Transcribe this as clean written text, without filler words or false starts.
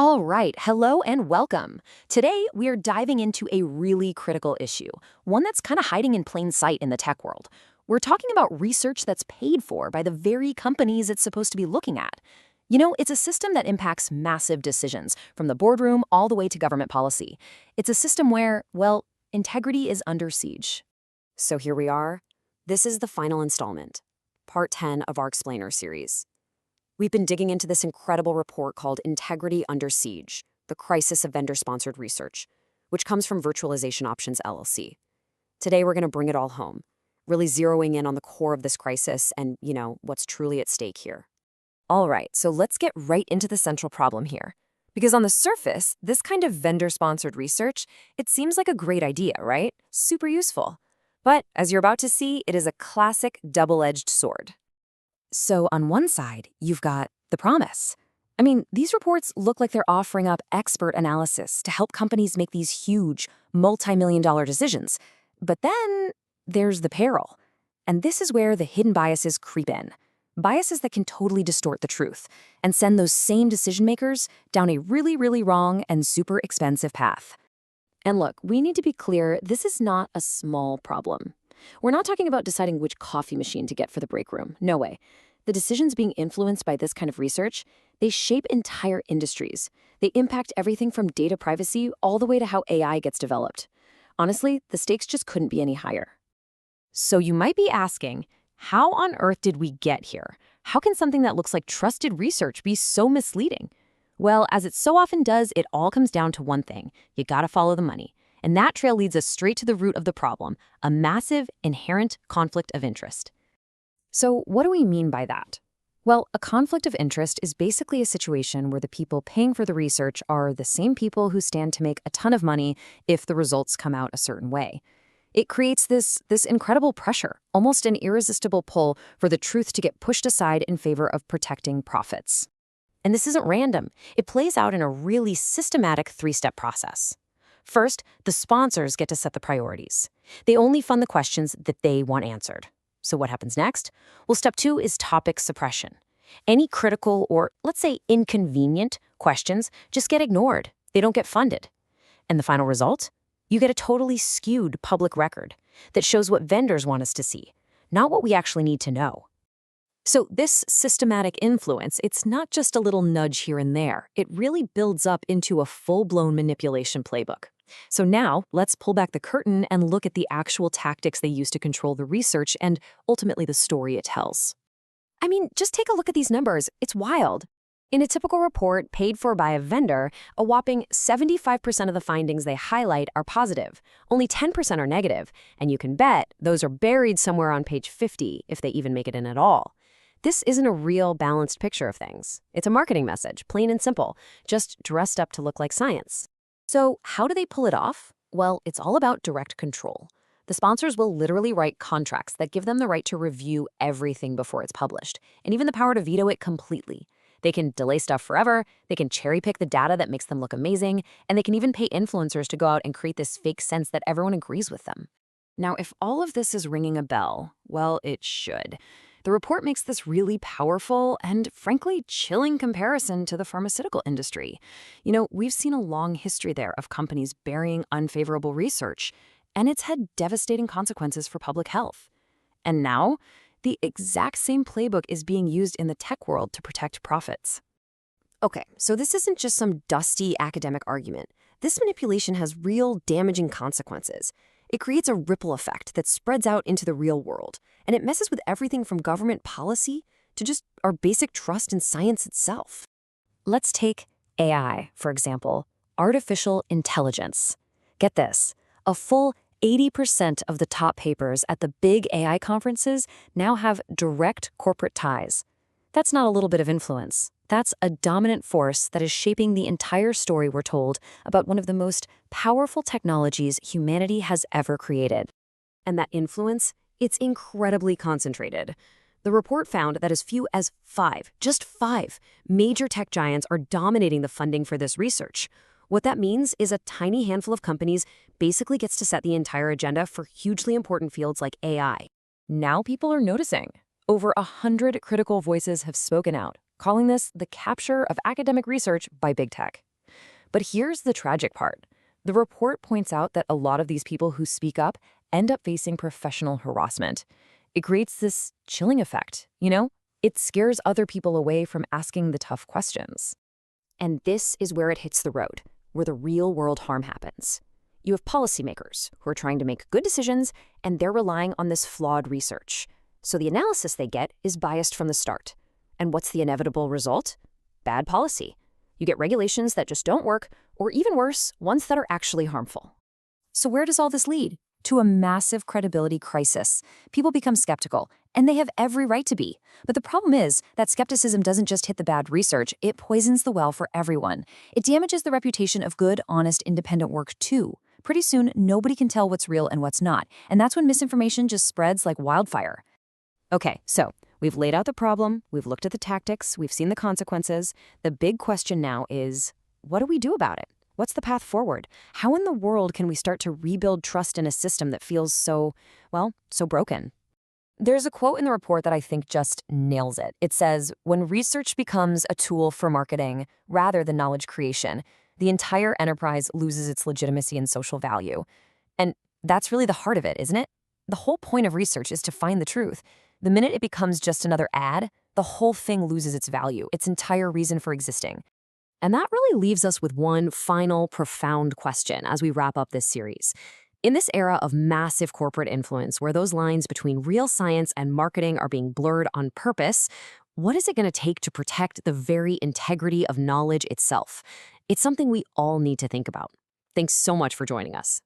All right, hello and welcome. Today, we are diving into a really critical issue, one that's kind of hiding in plain sight in the tech world. We're talking about research that's paid for by the very companies it's supposed to be looking at. It's a system that impacts massive decisions, from the boardroom all the way to government policy. It's a system where, well, integrity is under siege. So here we are. This is the final installment, part 10 of our Explainer series. We've been digging into this incredible report called Integrity Under Siege, the Crisis of Vendor-Sponsored Research, which comes from Virtualization Options LLC. Today, we're going to bring it all home, really zeroing in on the core of this crisis and, what's truly at stake here. All right, so let's get right into the central problem here. Because on the surface, this kind of vendor-sponsored research, it seems like a great idea, right? Super useful. But as you're about to see, it is a classic double-edged sword. So on one side, you've got the promise. I mean, these reports look like they're offering up expert analysis to help companies make these huge, multi-million-dollar decisions. But then there's the peril. And this is where the hidden biases creep in. Biases that can totally distort the truth and send those same decision makers down a really, really wrong and super expensive path. And look, we need to be clear, this is not a small problem. We're not talking about deciding which coffee machine to get for the break room. No way. The decisions being influenced by this kind of research, they shape entire industries. They impact everything from data privacy all the way to how AI gets developed. Honestly, the stakes just couldn't be any higher. So you might be asking, how on earth did we get here? How can something that looks like trusted research be so misleading? Well, as it so often does, it all comes down to one thing. You gotta follow the money. And that trail leads us straight to the root of the problem, a massive, inherent conflict of interest. So what do we mean by that? Well, a conflict of interest is basically a situation where the people paying for the research are the same people who stand to make a ton of money if the results come out a certain way. It creates this incredible pressure, almost an irresistible pull for the truth to get pushed aside in favor of protecting profits. And this isn't random. It plays out in a really systematic three-step process. First, the sponsors get to set the priorities. They only fund the questions that they want answered. So what happens next? Well, step 2 is topic suppression. Any critical or, let's say, inconvenient questions just get ignored. They don't get funded. And the final result? You get a totally skewed public record that shows what vendors want us to see, not what we actually need to know. So this systematic influence, it's not just a little nudge here and there. It really builds up into a full-blown manipulation playbook. So now, let's pull back the curtain and look at the actual tactics they use to control the research and ultimately the story it tells. I mean, just take a look at these numbers. It's wild. In a typical report paid for by a vendor, a whopping 75% of the findings they highlight are positive. Only 10% are negative, and you can bet those are buried somewhere on page 50 if they even make it in at all. This isn't a real balanced picture of things. It's a marketing message, plain and simple, just dressed up to look like science. So how do they pull it off? Well, it's all about direct control. The sponsors will literally write contracts that give them the right to review everything before it's published, and even the power to veto it completely. They can delay stuff forever, they can cherry-pick the data that makes them look amazing, and they can even pay influencers to go out and create this fake sense that everyone agrees with them. Now, if all of this is ringing a bell, well, it should. The report makes this really powerful and, frankly, chilling comparison to the pharmaceutical industry. We've seen a long history there of companies burying unfavorable research, and it's had devastating consequences for public health. And now, the exact same playbook is being used in the tech world to protect profits. Okay, so this isn't just some dusty academic argument. This manipulation has real damaging consequences. It creates a ripple effect that spreads out into the real world, and it messes with everything from government policy to just our basic trust in science itself. Let's take AI, for example, artificial intelligence. Get this, a full 80% of the top papers at the big AI conferences now have direct corporate ties. That's not a little bit of influence. That's a dominant force that is shaping the entire story we're told about one of the most powerful technologies humanity has ever created. And that influence, it's incredibly concentrated. The report found that as few as just five, major tech giants are dominating the funding for this research. What that means is a tiny handful of companies basically gets to set the entire agenda for hugely important fields like AI. Now people are noticing. Over 100 critical voices have spoken out, calling this the capture of academic research by big tech. But here's the tragic part. The report points out that a lot of these people who speak up end up facing professional harassment. It creates this chilling effect, you know? It scares other people away from asking the tough questions. And this is where it hits the road, where the real-world harm happens. You have policymakers who are trying to make good decisions, and they're relying on this flawed research. So the analysis they get is biased from the start. And what's the inevitable result? Bad policy. You get regulations that just don't work, or even worse, ones that are actually harmful. So where does all this lead? To a massive credibility crisis. People become skeptical, and they have every right to be. But the problem is that skepticism doesn't just hit the bad research, it poisons the well for everyone. It damages the reputation of good, honest, independent work too. Pretty soon, nobody can tell what's real and what's not, and that's when misinformation just spreads like wildfire. Okay, so we've laid out the problem, we've looked at the tactics, we've seen the consequences. The big question now is, what do we do about it? What's the path forward? How in the world can we start to rebuild trust in a system that feels so broken? There's a quote in the report that I think just nails it. It says, "When research becomes a tool for marketing rather than knowledge creation, the entire enterprise loses its legitimacy and social value." And that's really the heart of it, isn't it? The whole point of research is to find the truth. The minute it becomes just another ad, the whole thing loses its value, its entire reason for existing. And that really leaves us with one final profound question as we wrap up this series. In this era of massive corporate influence, where those lines between real science and marketing are being blurred on purpose, what is it going to take to protect the very integrity of knowledge itself? It's something we all need to think about. Thanks so much for joining us.